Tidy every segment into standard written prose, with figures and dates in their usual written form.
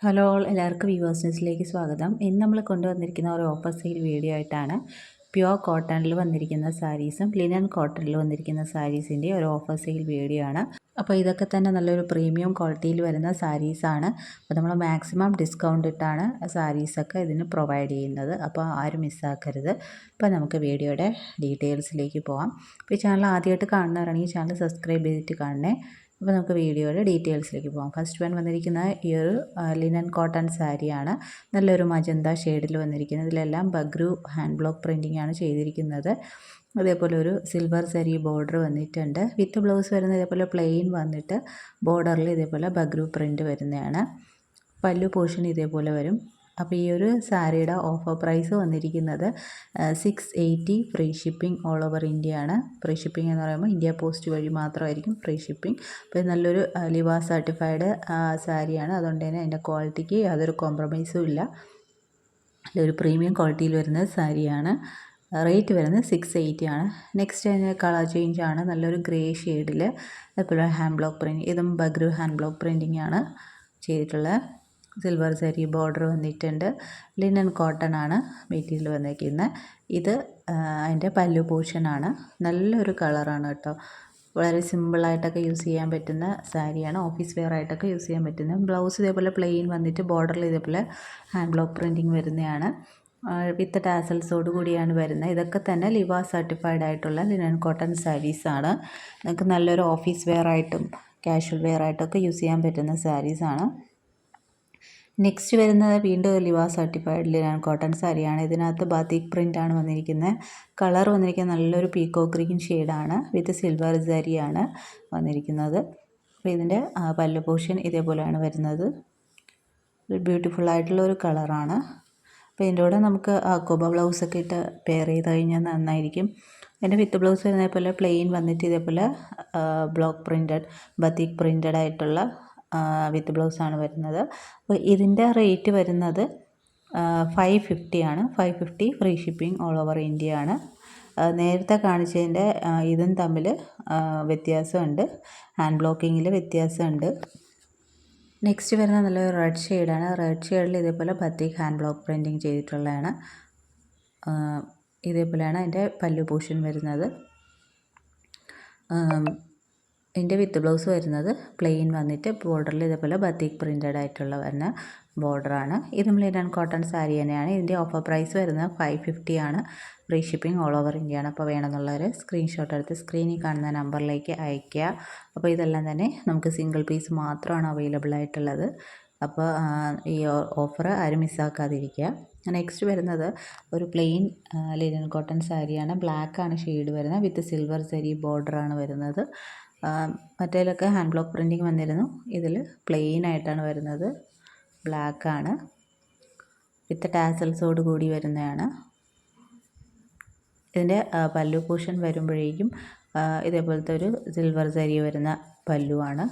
Hello all, എല്ലാവർക്കും viewers ന്യൂസിലേക്ക് സ്വാഗതം. ഇന്ന് നമ്മൾ കൊണ്ടുവന്നിരിക്കുന്ന ഒരു ഓഫർ സെയിൽ വീഡിയോ ആയിട്ടാണ് പ്യുവർ കോട്ടണിൽ വന്നിരിക്കുന്ന സാരീസും ലിനൻ കോട്ടണിൽ വന്നിരിക്കുന്ന സാരീസിൻ്റെ ഒരു ഓഫർ സെയിൽ വീഡിയോ ആണ്. അപ്പോൾ ഇതൊക്കെ തന്നെ നല്ലൊരു പ്രീമിയം ക്വാളിറ്റിയിൽ വരുന്ന സാരീസാണ്. അപ്പോൾ നമ്മൾ മാക്സിമം ഡിസ്കൗണ്ട് ഇട്ടാണ് സാരീസൊക്കെ ഇതിന് പ്രൊവൈഡ് ചെയ്യുന്നത്. അപ്പോൾ ആരും മിസ്സാക്കരുത്. അപ്പോൾ നമുക്ക് വീഡിയോയുടെ ഡീറ്റെയിൽസിലേക്ക് പോകാം. അപ്പോൾ ഈ ചാനൽ ആദ്യമായിട്ട് കാണുന്നവരാണെങ്കിൽ ചാനൽ സബ്സ്ക്രൈബ് ചെയ്തിട്ട് കാണണേ. അപ്പോൾ നമുക്ക് വീഡിയോയുടെ ഡീറ്റെയിൽസിലേക്ക് പോകാം. ഫസ്റ്റ് വൺ വന്നിരിക്കുന്ന ഈ ഒരു ലിനൻ കോട്ടൺ സാരിയാണ്. നല്ലൊരു മജന്ത ഷെയ്ഡിൽ വന്നിരിക്കുന്നത്. ഇതിലെല്ലാം ബഗ്രു ഹാൻഡ് ബ്ലോക്ക് പ്രിൻറ്റിംഗ് ആണ് ചെയ്തിരിക്കുന്നത്. അതേപോലെ ഒരു സിൽവർ സരി ബോർഡർ വന്നിട്ടുണ്ട്. വിത്ത് ബ്ലൗസ് വരുന്നത് ഇതേപോലെ പ്ലെയിൻ വന്നിട്ട് ബോർഡറിൽ ഇതേപോലെ ബഗ്രു പ്രിൻറ്റ് വരുന്നതാണ്. പല്ലു പോർഷൻ ഇതേപോലെ വരും. അപ്പോൾ ഈ ഒരു സാരിയുടെ ഓഫർ പ്രൈസ് വന്നിരിക്കുന്നത് 680 free shipping all over India ആണ്. ഫ്രീ ഷിപ്പിംഗ് എന്ന് പറയുമ്പോൾ ഇന്ത്യ പോസ്റ്റ് വഴി മാത്രമായിരിക്കും ഫ്രീ ഷിപ്പിംഗ്. അപ്പോൾ നല്ലൊരു ലിവ സർട്ടിഫൈഡ് സാരിയാണ്. അതുകൊണ്ട് തന്നെ അതിൻ്റെ ക്വാളിറ്റിക്ക് യാതൊരു കോംപ്രമൈസും ഇല്ല. നല്ലൊരു പ്രീമിയം ക്വാളിറ്റിയിൽ വരുന്ന സാരിയാണ്. റേറ്റ് വരുന്നത് 680 ആണ്. നെക്സ്റ്റ് അതിൻ്റെ കളർ ചേഞ്ച് ആണ്. നല്ലൊരു ഗ്രേ ഷെയ്ഡിൽ അതുപോലെ ഹാൻഡ് ബ്ലോക്ക് പ്രിൻറ്റ്, ഇതും ബഗ്രു ഹാൻഡ് ബ്ലോക്ക് പ്രിൻറ്റിംഗ് ആണ് ചെയ്തിട്ടുള്ളത്. സിൽവർ സരി ബോർഡർ വന്നിട്ടുണ്ട്. ലിനൻ കോട്ടൺ ആണ് മെറ്റീരിയൽ വന്നിരിക്കുന്നത്. ഇത് അതിൻ്റെ പല്ലു പോർഷനാണ്. നല്ലൊരു കളറാണ് കേട്ടോ. വളരെ സിമ്പിളായിട്ടൊക്കെ യൂസ് ചെയ്യാൻ പറ്റുന്ന സാരിയാണ്. ഓഫീസ് വെയർ ആയിട്ടൊക്കെ യൂസ് ചെയ്യാൻ പറ്റുന്ന. ബ്ലൗസ് ഇതേപോലെ പ്ലെയിൻ വന്നിട്ട് ബോർഡറിൽ ഇതേപോലെ ഹാൻഡ് ബ്ലോക്ക് പ്രിൻറ്റിങ് വരുന്നതാണ്. വിത്ത് ടാസൽസോട് കൂടിയാണ് വരുന്നത്. ഇതൊക്കെ തന്നെ ലിവ സർട്ടിഫൈഡ് ആയിട്ടുള്ള ലിനൻ കോട്ടൺ സാരീസാണ്. നിങ്ങൾക്ക് നല്ലൊരു ഓഫീസ് വെയർ ആയിട്ടും കാഷ്വൽ വെയർ ആയിട്ടൊക്കെ യൂസ് ചെയ്യാൻ പറ്റുന്ന സാരീസാണ്. നെക്സ്റ്റ് വരുന്നത് വീണ്ടും ലിവ സർട്ടിഫൈഡ് ലിനൻ കോട്ടൺ സാരിയാണ്. ഇതിനകത്ത് ബാത്തിക് പ്രിൻ്റാണ് വന്നിരിക്കുന്നത്. കളർ വന്നിരിക്കുന്നത് നല്ലൊരു പീക്കോ ഗ്രീൻ ഷെയ്ഡാണ്. വിത്ത് സിൽവർ സാരിയാണ് വന്നിരിക്കുന്നത്. അപ്പോൾ ഇതിൻ്റെ പല്ലു പോർഷൻ ഇതേപോലെയാണ് വരുന്നത്. ബ്യൂട്ടിഫുൾ ആയിട്ടുള്ള ഒരു കളറാണ്. അപ്പോൾ ഇതിൻ്റെ കൂടെ നമുക്ക് കൊബ ബ്ലൗസൊക്കെ ഇട്ട് പെയർ ചെയ്ത് കഴിഞ്ഞാൽ നന്നായിരിക്കും. എൻ്റെ വിത്ത് ബ്ലൗസ് വരുന്നത് പോലെ പ്ലെയിൻ വന്നിട്ട് ഇതേപോലെ ബ്ലോക്ക് പ്രിൻറ്റഡ് ബത്തിക് പ്രിൻറ്റഡ് ആയിട്ടുള്ള വിത്ത് ബ്ലൗസാണ് വരുന്നത്. അപ്പോൾ ഇതിൻ്റെ റേറ്റ് വരുന്നത് 550 ആണ്. 550 free shipping all over India ആണ്. നേരത്തെ കാണിച്ചതിൻ്റെ ഇതും തമ്മിൽ വ്യത്യാസമുണ്ട്. ഹാൻഡ് ബ്ലോക്കിങ്ങിൽ വ്യത്യാസമുണ്ട്. നെക്സ്റ്റ് വരുന്നത് നല്ലൊരു റെഡ് ഷെയ്ഡാണ്. റെഡ് ഷെയ്ഡിൽ ഇതേപോലെ ബത്തിക് ഹാൻഡ് ബ്ലോക്ക് പ്രിൻറ്റിങ് ചെയ്തിട്ടുള്ളതാണ്. ഇതേപോലെയാണ് അതിൻ്റെ പല്ലു പോർഷൻ വരുന്നത്. ഇതിൻ്റെ വിത്ത് ബ്ലൗസ് വരുന്നത് പ്ലെയിൻ വന്നിട്ട് ബോർഡറിൽ ഇതേപോലെ ബത്തിക് പ്രിൻറ്റഡ് ആയിട്ടുള്ള വരുന്ന ബോർഡറാണ്. ഇതും ലിനൻ കോട്ടൺ സാരി തന്നെയാണ്. ഇതിൻ്റെ ഓഫർ പ്രൈസ് വരുന്നത് 550 ആണ്. Free shipping all over India ആണ്. അപ്പോൾ വേണമെന്നുള്ളവർ സ്ക്രീൻഷോട്ട് എടുത്ത് സ്ക്രീനിൽ കാണുന്ന നമ്പറിലേക്ക് അയയ്ക്കുക. അപ്പോൾ ഇതെല്ലാം തന്നെ നമുക്ക് സിംഗിൾ പീസ് മാത്രമാണ് അവൈലബിൾ ആയിട്ടുള്ളത്. അപ്പോൾ ഈ ഓഫർ ആരും മിസ്സാക്കാതിരിക്കുക. നെക്സ്റ്റ് വരുന്നത് ഒരു പ്ലെയിൻ ലിനൻ കോട്ടൺ സാരിയാണ്. ബ്ലാക്കാണ് ഷെയ്ഡ് വരുന്നത്. വിത്ത് സിൽവർ സരി ബോർഡറാണ് വരുന്നത്. മറ്റേലൊക്കെ ഹാൻഡ് ബ്ലോക്ക് പ്രിൻറ്റിങ് വന്നിരുന്നു. ഇതിൽ പ്ലെയിൻ ആയിട്ടാണ് വരുന്നത്. ബ്ലാക്കാണ് വിത്ത് ടാസൽസോട് കൂടി വരുന്നതാണ്. ഇതിൻ്റെ പല്ലു പോർഷൻ വരുമ്പോഴേക്കും ഇതേപോലത്തെ ഒരു സിൽവർ സരി വരുന്ന പല്ലുവാണ്.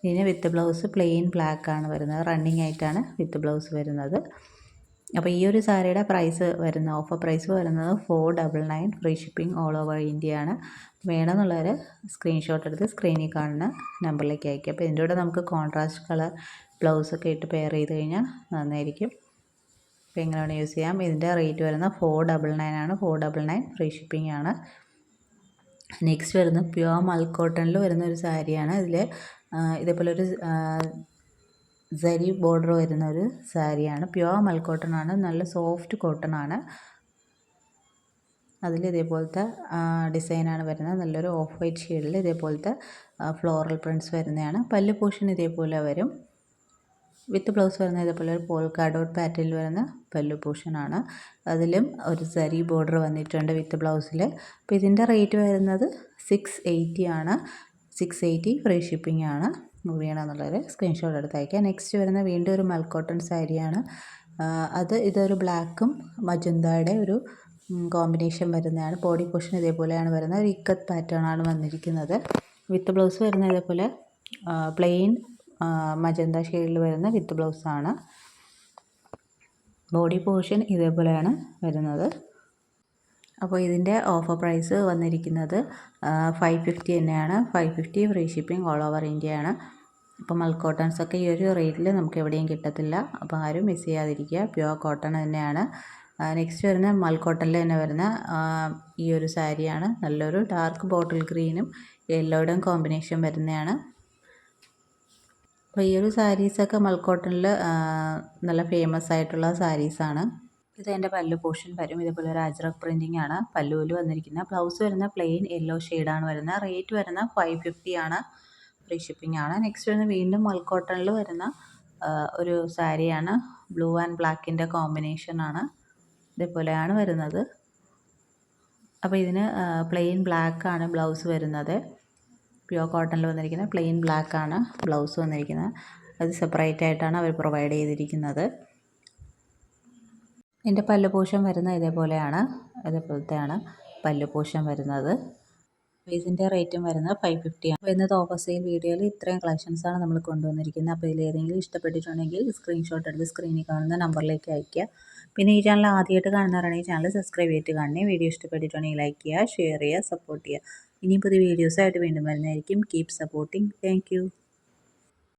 ഇതിന് വിത്ത് ബ്ലൗസ് പ്ലെയിൻ ബ്ലാക്കാണ് വരുന്നത്. റണ്ണിങ് ആയിട്ടാണ് വിത്ത് ബ്ലൗസ് വരുന്നത്. അപ്പോൾ ഈ ഒരു സാരിയുടെ പ്രൈസ് വരുന്ന ഓഫർ പ്രൈസ് വരുന്നത് 499 free shipping all over India ആണ്. വേണമെന്നുള്ളവർ സ്ക്രീൻഷോട്ട് എടുത്ത് സ്ക്രീനിൽ കാണുന്ന നമ്പറിലേക്ക് അയക്കുക. അപ്പോൾ ഇതിൻ്റെ കൂടെ നമുക്ക് കോൺട്രാസ്റ്റ് കളർ ബ്ലൗസൊക്കെ ഇട്ട് പെയർ ചെയ്ത് കഴിഞ്ഞാൽ നന്നായിരിക്കും. അപ്പോൾ എങ്ങനെയാണ് യൂസ് ചെയ്യാം. ഇതിൻ്റെ റേറ്റ് വരുന്നത് 499 ആണ്. 499 ഫ്രീ ഷിപ്പിംഗ് ആണ്. നെക്സ്റ്റ് വരുന്നത് പ്യുവർ മൽക്കോട്ടണിൽ വരുന്ന ഒരു സാരിയാണ്. ഇതിൽ ഇതേപോലെ ഒരു സരി ബോർഡർ വരുന്ന ഒരു സാരിയാണ്. പ്യുവർ മൽക്കോട്ടൺ ആണ്. നല്ല സോഫ്റ്റ് കോട്ടൺ ആണ്. അതിൽ ഇതേപോലത്തെ ഡിസൈനാണ് വരുന്നത്. നല്ലൊരു ഓഫ് വൈറ്റ് ഷെയ്ഡിൽ ഇതേപോലത്തെ ഫ്ലോറൽ പ്രിൻറ്റ്സ് വരുന്നതാണ്. പല്ലു പോർഷൻ ഇതേപോലെ വരും. വിത്ത് ബ്ലൗസ് വരുന്ന ഇതേപോലെ ഒരു പോൾക്ക ഡോട്ട് പാറ്റേണിൽ വരുന്ന പല്ലു പോർഷനാണ്. അതിലും ഒരു സരി ബോർഡർ വന്നിട്ടുണ്ട് വിത്ത് ബ്ലൗസിൽ. അപ്പോൾ ഇതിൻ്റെ റേറ്റ് വരുന്നത് 680 ആണ്. 680 ഫ്രീ ഷിപ്പിംഗ് ആണ്. വേണമെന്നുള്ളവർ സ്ക്രീൻഷോട്ട് എടുത്ത് അയക്കുക. നെക്സ്റ്റ് വരുന്ന വീണ്ടും ഒരു മൽക്കോട്ടൺ സാരിയാണ്. ഇതൊരു ബ്ലാക്കും മജന്തയുടെ ഒരു കോമ്പിനേഷൻ വരുന്നതാണ്. ബോഡി പോർഷൻ ഇതേപോലെയാണ് വരുന്നത്. ഒരു ഇക്കത്ത് പാറ്റേൺ ആണ് വന്നിരിക്കുന്നത്. വിത്ത് ബ്ലൗസ് വരുന്ന ഇതേപോലെ പ്ലെയിൻ മജന്ത ഷെയ്ഡിൽ വരുന്ന വിത്ത് ബ്ലൗസാണ്. ബോഡി പോർഷൻ ഇതേപോലെയാണ് വരുന്നത്. അപ്പോൾ ഇതിൻ്റെ ഓഫർ പ്രൈസ് വന്നിരിക്കുന്നത് 550 തന്നെയാണ്. 550 free shipping all over India ആണ്. അപ്പോൾ മൽ കോട്ടൺസൊക്കെ ഈ ഒരു റേറ്റിൽ നമുക്ക് എവിടെയും കിട്ടത്തില്ല. അപ്പോൾ ആരും മിസ് ചെയ്യാതിരിക്കുക. പ്യുവർ കോട്ടൺ തന്നെയാണ്. നെക്സ്റ്റ് വരുന്ന മൽ കോട്ടണിൽ തന്നെ വരുന്ന ഈ ഒരു സാരിയാണ്. നല്ലൊരു ഡാർക്ക് ബോട്ടിൽ ഗ്രീനും യെല്ലോയുടെയും കോമ്പിനേഷൻ വരുന്നതാണ്. അപ്പോൾ ഈ ഒരു സാരീസൊക്കെ മൽ കോട്ടണിൽ നല്ല ഫേമസ് ആയിട്ടുള്ള സാരീസാണ്. ഇത് എൻ്റെ പല്ലു പോർഷൻ വരും. ഇതേപോലെ ഒരു അജ്രക് പ്രിൻറ്റിംഗ് ആണ് പല്ലുവിൽ വന്നിരിക്കുന്നത്. ബ്ലൗസ് വരുന്ന പ്ലെയിൻ യെല്ലോ ഷെയ്ഡാണ് വരുന്നത്. റേറ്റ് വരുന്ന 550 ആണ്. ഫ്രീ ഷിപ്പിംഗ് ആണ്. നെക്സ്റ്റ് വരുന്ന വീണ്ടും മൽ കോട്ടണിൽ വരുന്ന ഒരു സാരിയാണ്. ബ്ലൂ ആൻഡ് ബ്ലാക്കിൻ്റെ കോമ്പിനേഷനാണ്. ഇതേപോലെയാണ് വരുന്നത്. അപ്പോൾ ഇതിന് പ്ലെയിൻ ബ്ലാക്കാണ് ബ്ലൗസ് വരുന്നത്. പ്യുവർ കോട്ടണിൽ വന്നിരിക്കുന്നത് പ്ലെയിൻ ബ്ലാക്കാണ് ബ്ലൗസ് വന്നിരിക്കുന്നത്. അത് സെപ്പറേറ്റ് ആയിട്ടാണ് അവർ പ്രൊവൈഡ് ചെയ്തിരിക്കുന്നത്. എൻ്റെ പല്ലു പോർഷൻ വരുന്നത് ഇതേപോലെയാണ്. ഇതേപോലത്തെയാണ് പല്ലു പോർഷൻ വരുന്നത്. ഇതിൻ്റെ റേറ്റും വരുന്നത് 550 ആണ്. അപ്പോൾ ഇന്നത്തെ ഓഫർ സെയിൽ വീഡിയോയിൽ ഇത്രയും കളക്ഷൻസാണ് നമ്മൾ കൊണ്ടുവന്നിരിക്കുന്നത്. അപ്പോൾ ഇതിലേതെങ്കിലും ഇഷ്ടപ്പെട്ടിട്ടുണ്ടെങ്കിൽ സ്ക്രീൻഷോട്ട് എടുത്ത് സ്ക്രീനിൽ കാണുന്ന നമ്പറിലേക്ക് അയയ്ക്കുക. പിന്നെ ഈ ചാനൽ ആദ്യമായിട്ട് കാണുന്നവരാണെങ്കിൽ ചാനൽ സബ്സ്ക്രൈബ് ചെയ്തിട്ട് കാണണേ. വീഡിയോ ഇഷ്ടപ്പെട്ടിട്ടുണ്ടെങ്കിൽ ലൈക്ക് ചെയ്യുക, ഷെയർ ചെയ്യുക, സപ്പോർട്ട് ചെയ്യുക. ഇനി പുതിയ വീഡിയോസായിട്ട് വീണ്ടും വരുന്നതായിരിക്കും. Keep supporting. താങ്ക്